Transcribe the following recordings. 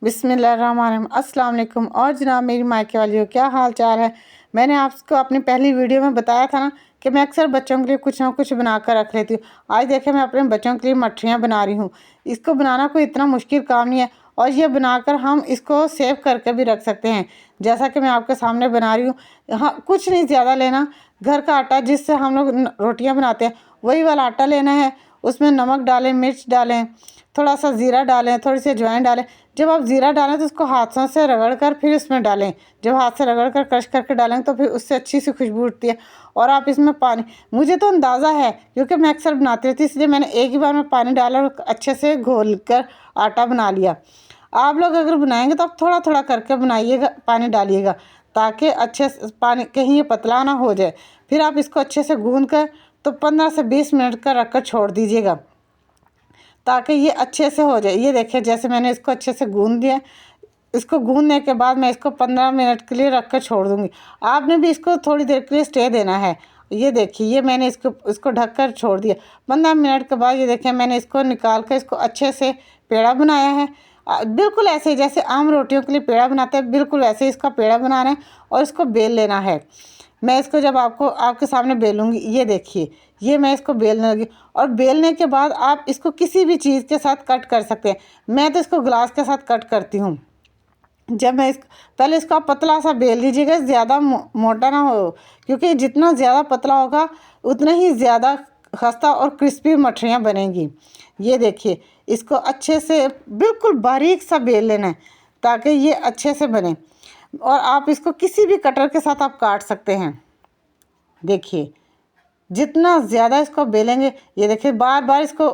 बिस्मिल्लाहिर्रहमानिर्रहीम। अस्सलाम वालेकुम। और जनाब मेरी मायके वालियों, क्या हाल चाल है। मैंने आपको अपनी पहली वीडियो में बताया था ना कि मैं अक्सर बच्चों के लिए कुछ ना कुछ बना कर रख लेती हूँ। आज देखें मैं अपने बच्चों के लिए मठरियाँ बना रही हूँ। इसको बनाना कोई इतना मुश्किल काम नहीं है और ये बनाकर हम इसको सेव करके भी रख सकते हैं, जैसा कि मैं आपके सामने बना रही हूँ। हाँ, कुछ नहीं ज़्यादा लेना, घर का आटा जिससे हम लोग रोटियाँ बनाते हैं वही वाला आटा लेना है। उसमें नमक डालें, मिर्च डालें, थोड़ा सा ज़ीरा डालें, थोड़ी सी अजवाइन डालें। जब आप ज़ीरा डालें तो उसको हाथों से रगड़ कर फिर इसमें डालें। जब हाथ से रगड़ कर क्रश करके डालें तो फिर उससे अच्छी सी खुशबू उठती है। और आप इसमें पानी, मुझे तो अंदाज़ा है क्योंकि मैं अक्सर बनाती रहती, इसलिए मैंने एक ही बार में पानी डाला और अच्छे से घोल कर आटा बना लिया। आप लोग अगर बनाएंगे तो आप थोड़ा थोड़ा करके बनाइएगा, पानी डालिएगा ताकि अच्छे से पानी कहीं ये पतला ना हो जाए। फिर आप इसको अच्छे से गूंद कर तो 15 से 20 मिनट का रख कर छोड़ दीजिएगा ताकि ये अच्छे से हो जाए। ये देखिए जैसे मैंने इसको अच्छे से गूंद दिया। इसको गूंदने के बाद मैं इसको 15 मिनट के लिए रख कर छोड़ दूँगी। आपने भी इसको थोड़ी देर के लिए स्टे देना है। ये देखिए ये मैंने इसको ढक कर छोड़ दिया। 15 मिनट के बाद ये देखिए मैंने इसको निकाल कर इसको अच्छे से पेड़ा बनाया है। बिल्कुल ऐसे ही जैसे आम रोटियों के लिए पेड़ा बनाते हैं, बिल्कुल वैसे ही इसका पेड़ा बनाना है और इसको बेल लेना है। मैं इसको जब आपके सामने बेलूँगी, ये देखिए ये मैं इसको बेलने लगी। और बेलने के बाद आप इसको किसी भी चीज़ के साथ कट कर सकते हैं। मैं तो इसको ग्लास के साथ कट करती हूँ। जब मैं पहले इसको आप पतला सा बेल लीजिएगा, ज़्यादा मोटा ना हो, क्योंकि जितना ज़्यादा पतला होगा उतना ही ज़्यादा खस्ता और क्रिस्पी मठरियाँ बनेंगी। ये देखिए इसको अच्छे से बिल्कुल बारीक सा बेल लेना है ताकि ये अच्छे से बने। और आप इसको किसी भी कटर के साथ आप काट सकते हैं। देखिए जितना ज़्यादा इसको बेलेंगे, ये देखिए बार बार इसको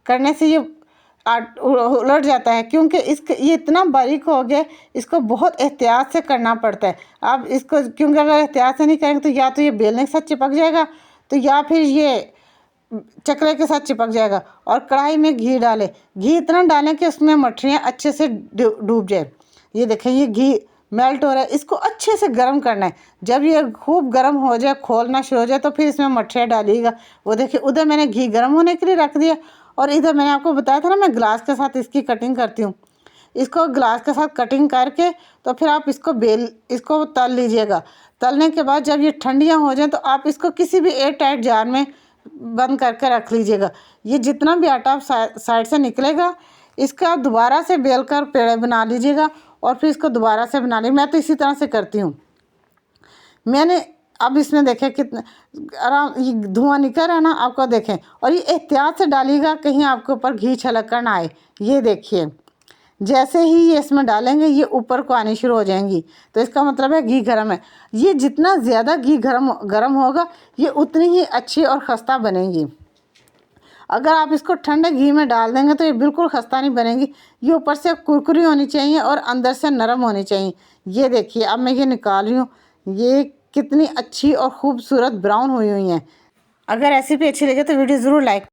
करने से ये उलट जाता है क्योंकि ये इतना बारीक हो गया, इसको बहुत एहतियात से करना पड़ता है। आप इसको क्योंकि अगर एहतियात से नहीं करेंगे तो या तो ये बेलने के साथ चिपक जाएगा, तो या फिर ये चकले के साथ चिपक जाएगा। और कढ़ाई में घी डालें, घी इतना डालें कि उसमें मठरियाँ अच्छे से डूब जाए। ये देखें ये घी मेल्ट हो रहा है, इसको अच्छे से गर्म करना है। जब ये खूब गर्म हो जाए, खोलना शुरू हो जाए, तो फिर इसमें मठरियाँ डालिएगा। वो देखिए उधर मैंने घी गर्म होने के लिए रख दिया और इधर मैंने आपको बताया था ना मैं ग्लास के साथ इसकी कटिंग करती हूँ। इसको ग्लास के साथ कटिंग करके तो फिर आप इसको तल लीजिएगा। तलने के बाद जब ये ठंडियाँ हो जाएँ तो आप इसको किसी भी एयर टाइट जार में बंद करके रख लीजिएगा। ये जितना भी आटा साइड से निकलेगा इसका दोबारा से बेल कर पेड़े बना लीजिएगा और फिर इसको दोबारा से बना लीजिए। मैं तो इसी तरह से करती हूँ। मैंने अब इसमें देखें कितना आराम ये धुआं निकल रहा है ना, आपको देखें। और ये एहतियात से डालिएगा कहीं आपके ऊपर घी छलक कर ना आए। ये देखिए जैसे ही ये इसमें डालेंगे ये ऊपर को आनी शुरू हो जाएंगी, तो इसका मतलब है घी गर्म है। ये जितना ज़्यादा घी गर्म होगा ये उतनी ही अच्छी और खस्ता बनेगी। अगर आप इसको ठंडे घी में डाल देंगे तो ये बिल्कुल खस्ता नहीं बनेगी। ये ऊपर से कुरकुरी होनी चाहिए और अंदर से नरम होनी चाहिए। ये देखिए अब मैं ये निकाल रही हूँ, ये कितनी अच्छी और ख़ूबसूरत ब्राउन हुई हैं। अगर रेसिपी अच्छी लगे तो वीडियो ज़रूर लाइक